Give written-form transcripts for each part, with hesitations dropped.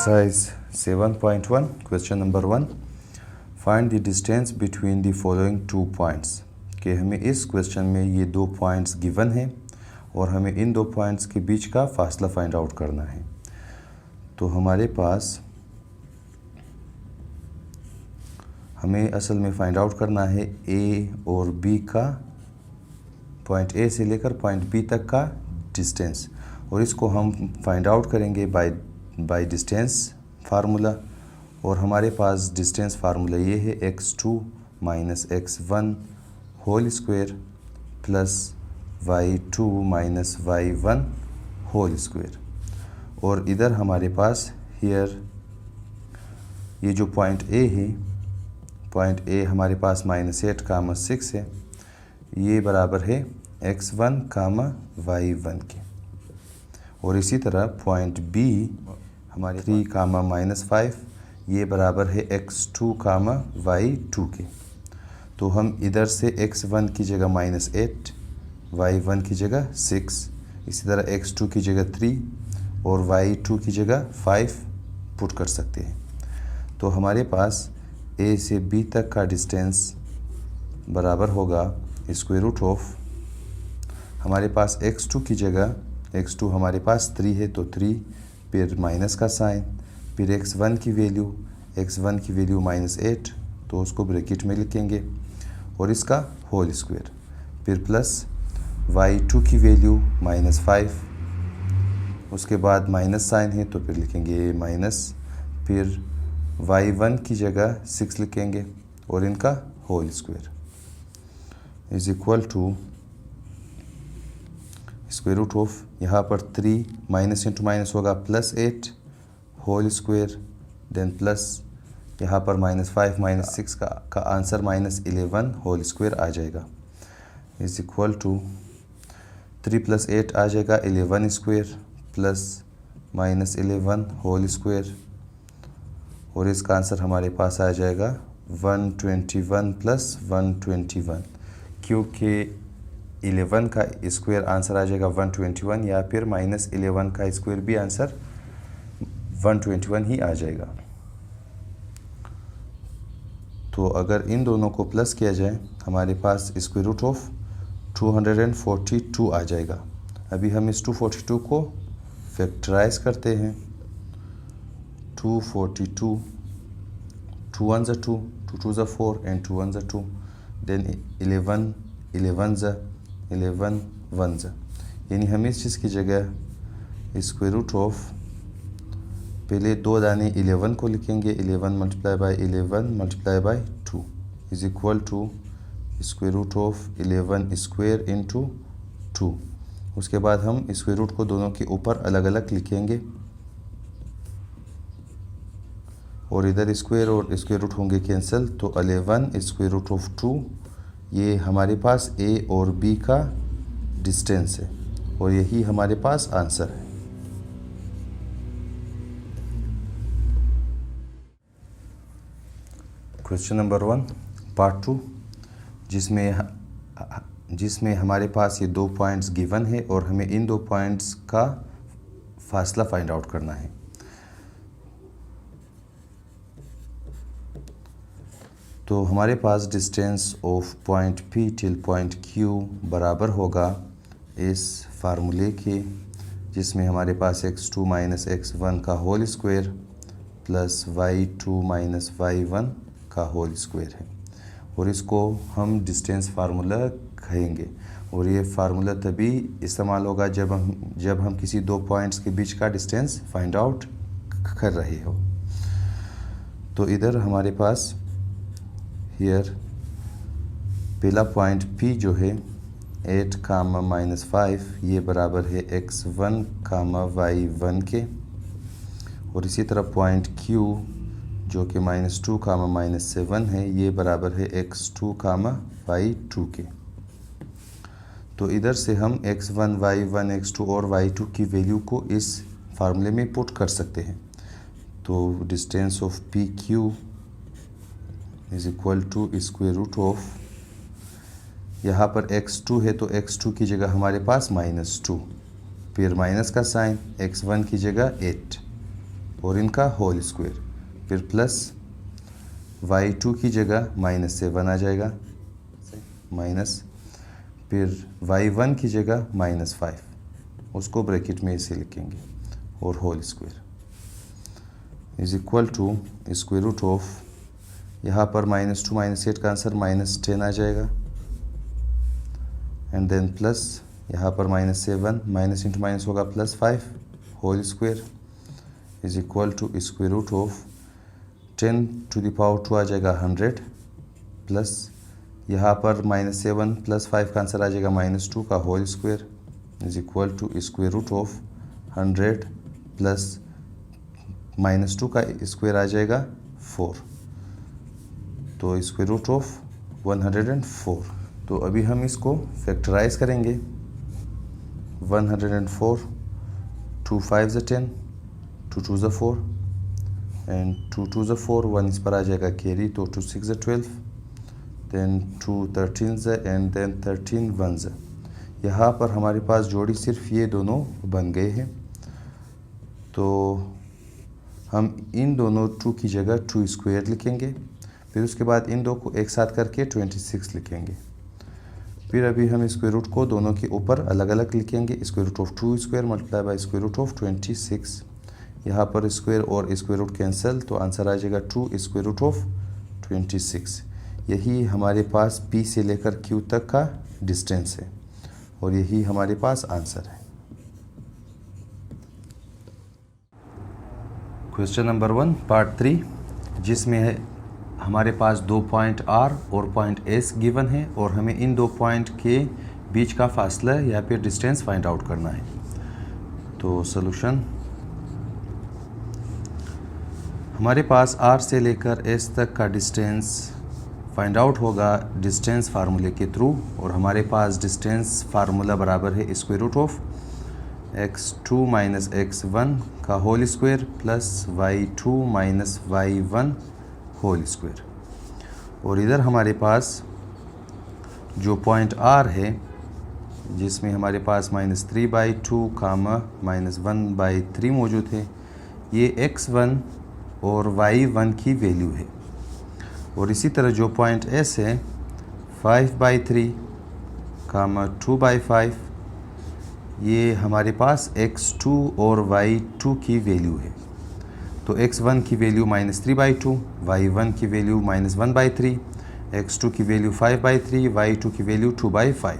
Exercise 7.1 question number 1 find the distance between the following two points कि हमें इस question में ये दो पॉइंट्स गिवन हैं और हमें इन दो पॉइंट्स के बीच का फासला फाइंड आउट करना है। तो हमारे पास हमें असल में फाइंड आउट करना है ए और बी का, पॉइंट ए से लेकर पॉइंट बी तक का डिस्टेंस, और इसको हम फाइंड आउट करेंगे बाय डिस्टेंस फार्मूला। और हमारे पास डिस्टेंस फार्मूला ये है x2 minus x1 whole square plus y2 minus y1 whole square. और इधर हमारे पास हियर ये जो पॉइंट ए है, पॉइंट ए हमारे पास -8, 6 है, ये बराबर है x1, y1 के। और इसी तरह पॉइंट बी हमारे 3, -5, ये बराबर है x2, y2 के। तो हम इधर से x1 की जगह -8, y1 की जगह 6, इसी तरह x2 की जगह 3 और y2 की जगह 5 पुट कर सकते हैं। तो हमारे पास a से b तक का डिस्टेंस बराबर होगा स्क्वायर रूट ऑफ, हमारे पास x2 की जगह, x2 हमारे पास 3 है तो 3, फिर माइनस का साइन, फिर x1 की वैल्यू -8 तो उसको ब्रैकेट में लिखेंगे और इसका होल स्क्वायर, फिर प्लस y2 की वैल्यू -5, उसके बाद माइनस साइन है तो फिर लिखेंगे माइनस, फिर y1 की जगह 6 लिखेंगे और इनका whole square is equal to square root of, यहाँ पर 3 माइनस इंटू माइनस होगा +8 होल स्क्वायर, देन प्लस यहाँ पर -5 -6 का आंसर -11 होल स्क्वायर आ जाएगा इज इक्वल टू 3 + 8 आ जाएगा 11 स्क्वायर प्लस -11 होल स्क्वायर, और इसका आंसर हमारे पास आ जाएगा 121 + 121, क्योंकि 11 का स्क्वायर आंसर आ जाएगा 121, या फिर -11 का स्क्वायर भी आंसर 121 ही आ जाएगा। तो अगर इन दोनों को प्लस किया जाए हमारे पास स्क्वायर रूट ऑफ 242 आ जाएगा। अभी हम इस 242 को फैक्टराइज करते हैं। 242, 2 1 ज़ा 2, 2 2 ज़ा 4 एंड 2 1 ज़ा 2, देन 11 11 ज़ा 11 1 ज़ा, यानी हम इस चीज़ की जगह स्क्वायर रूट ऑफ पहले 2 दाने 11 को लिखेंगे, 11 × 11 × 2 is equal to square root of 11 square into 2। उसके बाद हम स्क्वायर रूट को दोनों के ऊपर अलग अलग लिखेंगे और इधर स्क्वायर और स्क्वायर रूट होंगे कैंसिल, तो 11 स्क्वायर रूट ऑफ 2, ये हमारे पास a और b का डिस्टेंस है और यही हमारे पास आंसर है। क्वेश्चन नंबर 1 पार्ट 2, जिसमें हमारे पास ये दो पॉइंट्स गिवन है और हमें इन दो पॉइंट्स का फासला फाइंड आउट करना है। तो हमारे पास distance of point P till point Q बराबर होगा इस फार्मूले के, जिसमें हमारे पास x2 माइनस x1 का whole square plus y2 minus y1 का होल स्क्वायर है, और इसको हम डिस्टेंस फार्मूला कहेंगे। और ये फार्मूला तभी इस्तेमाल होगा जब हम किसी दो पॉइंट्स के बीच का डिस्टेंस फाइंड आउट कर रहे हो। तो इधर हमारे पास हियर पहला पॉइंट P जो है 8, -5, ये बराबर है x1, y1 के, और इसी तरह पॉइंट Q जो कि -2, -7 है, ये बराबर है x2, y2 के। तो इधर से हम x1, y1, x2 और y2 की वैल्यू को इस फार्मूले में पुट कर सकते हैं। तो distance of PQ is equal to square root of, यहाँ पर x2 है तो x2 की जगह हमारे पास -2, फिर माइनस का साइन, x1 की जगह 8, और इनका होल स्क्वायर, फिर प्लस y2 की जगह -7 आ जाएगा, माइनस, फिर y1 की जगह -5, उसको ब्रैकेट में इसे लिखेंगे, और whole square is equal to square root of, यहाँ पर -2 -8 का आंसर -10 आ जाएगा, एंड देन प्लस यहाँ पर -7, माइनस इंटू माइनस होगा +5, whole square is equal to square root of 10 to the power 2 आ जाएगा 100, प्लस यहाँ पर -7 + 5 का आंसर आ जाएगा -2 का whole square is equal to square root of 100 plus -2 का स्क्वायर आ जाएगा 4, तो स्क्वायर रूट ऑफ 104। तो अभी हम इसको फैक्टराइज करेंगे। 104, 2 5 = 10, 2 2 = 4, एंड 2 2 = 4, 1 इस पर आ जाएगा कैरी, तो 2 6 = 12, देन 2 13 एंड देन 13 1। यहाँ पर हमारे पास जोड़ी सिर्फ ये दोनों बन गए हैं, तो हम इन दोनों 2 की जगह 2 स्क्वायर लिखेंगे, फिर उसके बाद इन दो को एक साथ करके 26 लिखेंगे। फिर अभी हम स्क्वायर रूट को दोनों के ऊपर अलग अलग लिखेंगे, square root of 2 square multiply by square root of 26। यहाँ पर स्क्वायर और स्क्वायर रूट कैंसिल, तो आंसर आ जाएगा 2 स्क्वायर रूट ऑफ 26। यही हमारे पास P से लेकर Q तक का डिस्टेंस है, और यही हमारे पास आंसर है। क्वेश्चन नंबर 1 पार्ट 3, जिसमें है हमारे दो दो पॉइंट R और पॉइंट S गिवन है, और हमें इन दो पॉइंट के बीच का फासला या फिर डिस्टेंस फाइंड आउट करना है। तो सॉल्यूशन, हमारे पास R से लेकर S तक का डिस्टेंस फाइंड आउट होगा डिस्टेंस फार्मूले के थ्रू, और हमारे पास डिस्टेंस फार्मूला बराबर है square root of x2 - x1 का whole square plus y2 - y1 whole square. और इधर हमारे पास जो पॉइंट R है, जिसमें हमारे पास -3/2 कामा -1/3 मौजूद है, ये x1 और y1 की वैल्यू है। और इसी तरह जो पॉइंट S है 5/3 कामा 2/5, ये हमारे पास x2 और y2 की वैल्यू है। तो x1 की वैल्यू -3/2, y1 की वैल्यू -1/3, x2 की वैल्यू 5/3, y2 की वैल्यू 2/5।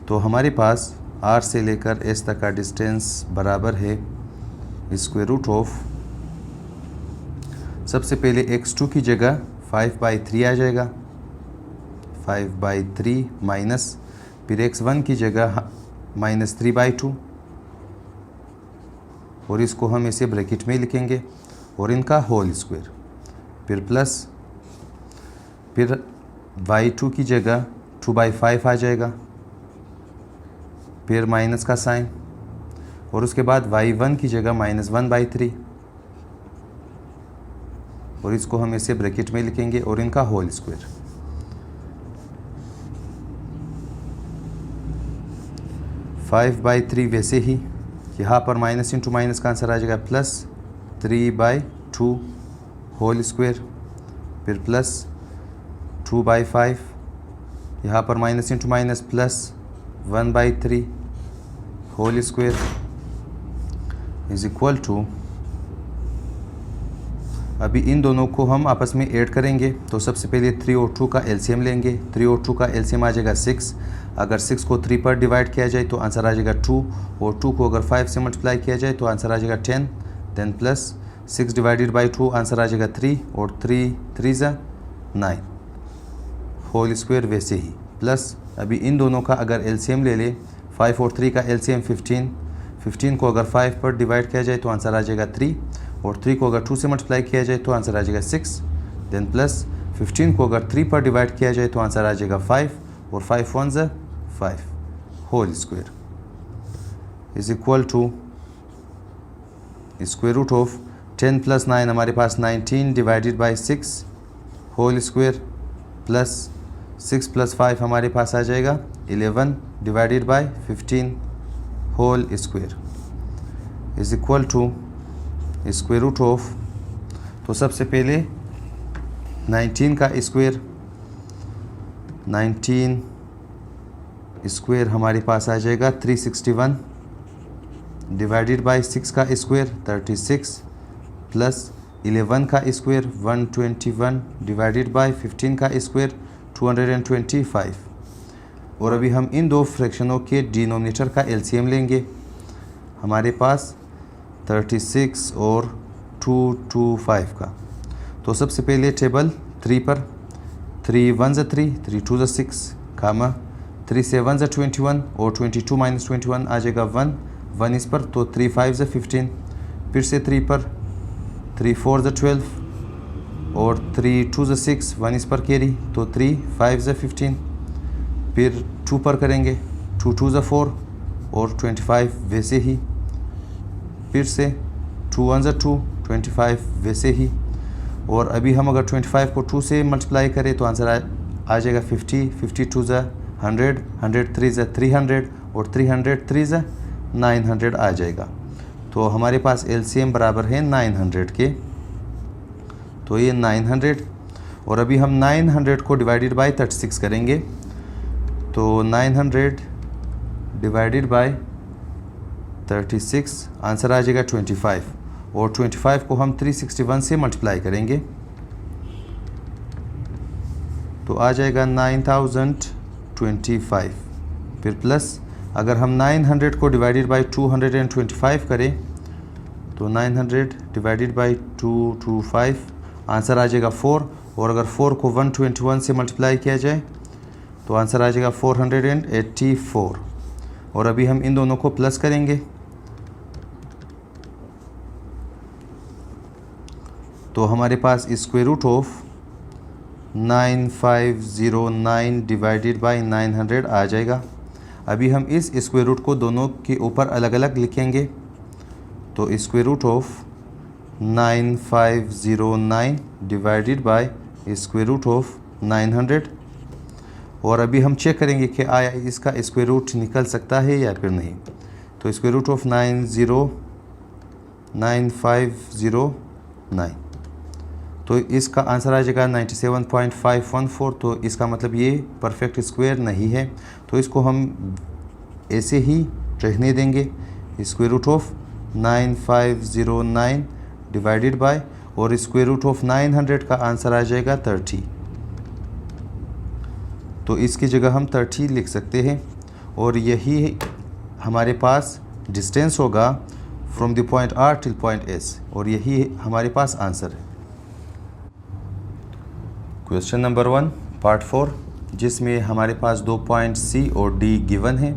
तो हमारे पास R से लेकर S तक का डिस्टेंस बराबर है स्क्वायर रूट ऑफ, सबसे पहले x2 की जगह 5/3 आ जाएगा, 5/3 माइनस, फिर x1 की जगह -3/2, और इसको हम इसे ब्रैकेट में लिखेंगे, और इनका होल स्क्वायर, फिर प्लस, फिर y2 की जगह 2/5 आ जाएगा, फिर माइनस का साइन, और उसके बाद y1 की जगह -1/3, और इसको हम इसे ब्रैकेट में लिखेंगे, और इनका होल स्क्वायर। (5/3) वैसे ही यहाँ पर माइनस इंटू माइनस का आंसर आ जाएगा +3/2 होल स्क्वायर, फिर प्लस 2/5, यहाँ पर minus into minus +1/3 whole square is equal to, अभी इन दोनों को हम आपस में ऐड करेंगे। तो सबसे पहले 3 और 2 का एलसीएम लेंगे। 3 और 2 का एलसीएम आ जाएगा 6। अगर 6 को 3 पर डिवाइड किया जाए तो आंसर आ जाएगा 2, और 2 को अगर 5 से मल्टीप्लाई किया जाए तो आंसर आ जाएगा 10। Then plus 6 divided by 2 answer आ जाएगा 3, और 3 3 = 9 होल स्क्वायर वैसे ही। प्लस अभी इन दोनों का अगर एलसीएम ले ले, 5 और 3 का एलसीएम 15, 15 को अगर 5 पर डिवाइड किया जाए तो आंसर आ जाएगा 3, और 3 को अगर 2 से मल्टीप्लाई किया जाए तो आंसर आ जाएगा 6। देन प्लस 15 को अगर 3 पर डिवाइड किया जाए तो आंसर आ जाएगा 5, और 5 1 = 5 whole square is equal to square root of 10 + 9 हमारे पास 19 divided by 6 whole square, plus 6 + 5 हमारे पास आ जाएगा 11 divided by 15 whole square is equal to square root of, तो सबसे पहले 19 का स्क्वायर, 19 स्क्वायर हमारे पास आ जाएगा 361 डिवाइडेड बाय 6 का स्क्वायर 36 प्लस 11 का स्क्वायर 121 डिवाइडेड बाय 15 का स्क्वायर 225। और अभी हम इन दो फ्रैक्शनों के डिनोमिनेटर का एलसीएम लेंगे। हमारे पास 36 और 225 का, तो सबसे पहले टेबल 3 पर 3 1 3 3 2 6 कामा 3 7 21 और 22 माइनस 21 आ जाएगा 1 इस पर, तो 3 5 15, फिर से 3 पर 3 4 12 और 3 2 6 1 इस पर कैरी, तो 3 5 15, फिर 2 पर करेंगे 2 2 4 और 25 वैसे ही, फिर से 2 1 2 25 वैसे ही। और अभी हम अगर 25 को 2 से मल्टीप्लाई करें तो आंसर आ जाएगा 50, 52 100, 103 300 और 303 900 आ जाएगा। तो हमारे पास एलसीएम बराबर है 900 के, तो ये 900। और अभी हम 900 को डिवाइडेड बाय 36 करेंगे, तो 900 डिवाइडेड बाय 36 आंसर आ जाएगा 25, और 25 को हम 361 से मल्टीप्लाई करेंगे तो आ जाएगा 9025। फिर प्लस अगर हम 900 को डिवाइडेड बाय 225 करें तो 900 डिवाइडेड बाय 225 आंसर आ जाएगा 4, और अगर 4 को 121 से मल्टीप्लाई किया जाए तो आंसर आ जाएगा 484। और अभी हम इन दोनों को प्लस करेंगे तो हमारे पास square root of 9509 divided by 900 आ जाएगा। अभी हम इस स्क्वायर रूट को दोनों के ऊपर अलग अलग लिखेंगे, तो square root of 9509 divided by square root of 900। और अभी हम चेक करेंगे कि आया इसका स्क्वायर रूट निकल सकता है या फिर नहीं। तो स्क्वायर रूट ऑफ 9509, तो इसका आंसर आ जाएगा 97.514। तो इसका मतलब ये परफेक्ट स्क्वायर नहीं है, तो इसको हम ऐसे ही रहने देंगे। Square root of 9509 divided by, और स्क्वायर रूट ऑफ 900 का आंसर आ जाएगा 30, तो इसकी जगह हम 30 लिख सकते हैं। और यही हमारे पास डिस्टेंस होगा from the point R till point S, और यही हमारे पास आंसर है। क्वेश्चन नंबर 1 पार्ट 4, जिसमें हमारे पास 2 पॉइंट C और D गिवन है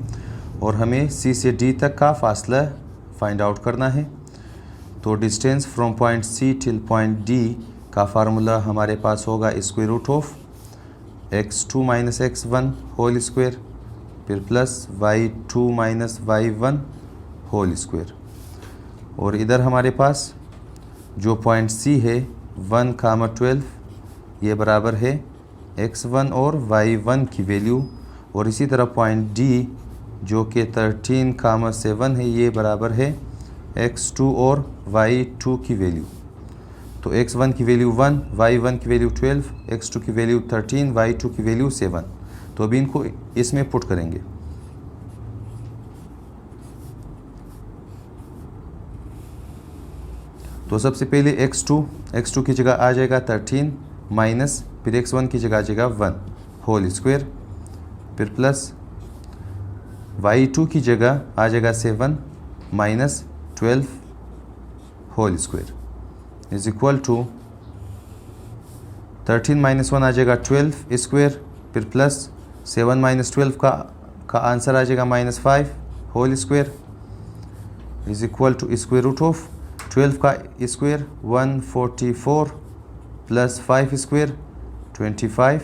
और हमें C से D तक का फासला फाइंड आउट करना है। तो distance from point C till point D का फार्मूला हमारे पास होगा square root of x2 minus x1 whole square, फिर plus y2 minus y1 whole square. और इधर हमारे पास जो पॉइंट C है 1, 12 ये बराबर है x1 और y1 की वैल्यू, और इसी तरह पॉइंट D जो कि 13, 7 है ये बराबर है x2 और y2 की वैल्यू। तो x1 की वैल्यू 1, y1 की वैल्यू 12, x2 की वैल्यू 13, y2 की वैल्यू 7। तो अभी इनको इसमें पुट करेंगे। तो सबसे पहले x2 की जगह आ जाएगा 13 माइनस, फिर x1 की जगह आ जाएगा 1 होल स्क्वायर, फिर प्लस y2 की जगह आ जाएगा 7 minus 12 whole square is equal to 13 minus 1 आ जाएगा 12 स्क्वायर, फिर प्लस 7 माइनस 12 का आंसर आ जाएगा minus 5 whole square is equal to square root of 12 का स्क्वायर 144 प्लस 5 स्क्वायर 25।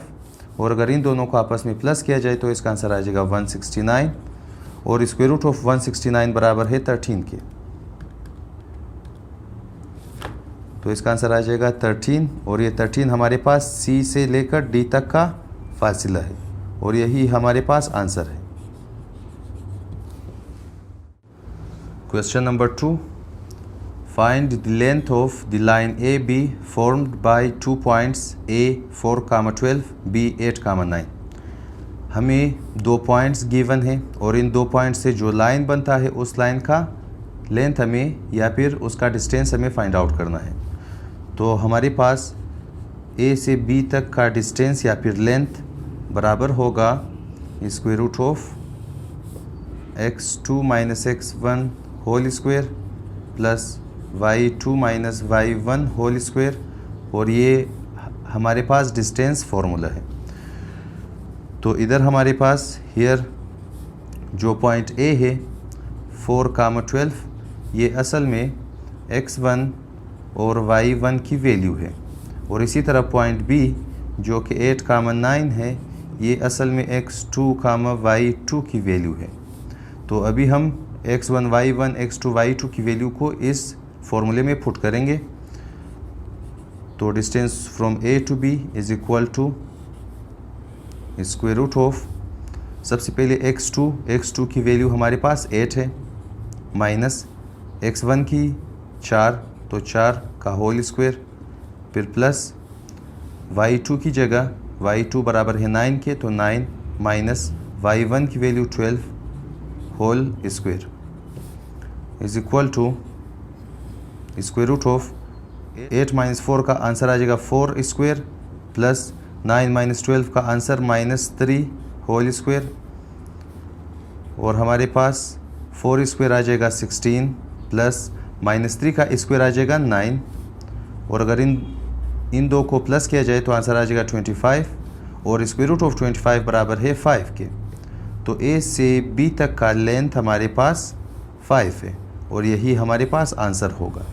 और अगर इन दोनों को आपस में प्लस किया जाए तो इसका आंसर आ जाएगा 169, और स्क्वायर रूट ऑफ 169 बराबर है 13 के। तो इसका आंसर आ जाएगा 13, और ये 13 हमारे पास C से लेकर D तक का फासिला है, और यही हमारे पास आंसर है। Question number 2 Find the length of the line AB formed by 2 points A 4,12, B 8,9। हमें 2 पॉइंट्स गिवन है और इन 2 पॉइंट्स से जो लाइन बनता है उस लाइन का लेंथ हमें या फिर उसका डिस्टेंस हमें फाइंड आउट करना है। तो हमारे पास A से B तक का डिस्टेंस या फिर लेंथ बराबर होगा square root of x2 minus x1 whole square plus y2 minus y1 whole square, और ये हमारे पास डिस्टेंस फॉर्मूला है। तो इधर हमारे पास हियर जो पॉइंट A है 4,12, ये असल में x1 और y1 की वैल्यू है, और इसी तरह पॉइंट B जो कि 8,9 है, ये असल में x2, y2 की वैल्यू है। तो अभी हम x1 y1 x2 y2 की वैल्यू को इस फॉर्मूले में पुट करेंगे। तो distance from A to B is equal to square root of, सबसे पहले x2 की वैल्यू हमारे पास 8 है, माइनस x1 की 4, तो 4 का होल स्क्वायर, फिर प्लस y2 की जगह y2 बराबर है 9 के, तो 9 माइनस y1 की value 12 whole square is equal to square root of 8 minus 4 का आंसर आ जाएगा 4 स्क्वायर, प्लस 9 माइनस 12 का आंसर -3 होल स्क्वायर, और हमारे पास 4 स्क्वायर आ जाएगा 16, प्लस -3 का स्क्वायर आ जाएगा 9, और अगर इन दो को प्लस किया जाए तो आंसर आ जाएगा 25, और स्क्वायर रूट ऑफ 25 बराबर है 5 के। तो A से B तक का लेंथ हमारे पास 5 है, और यही हमारे पास आंसर होगा।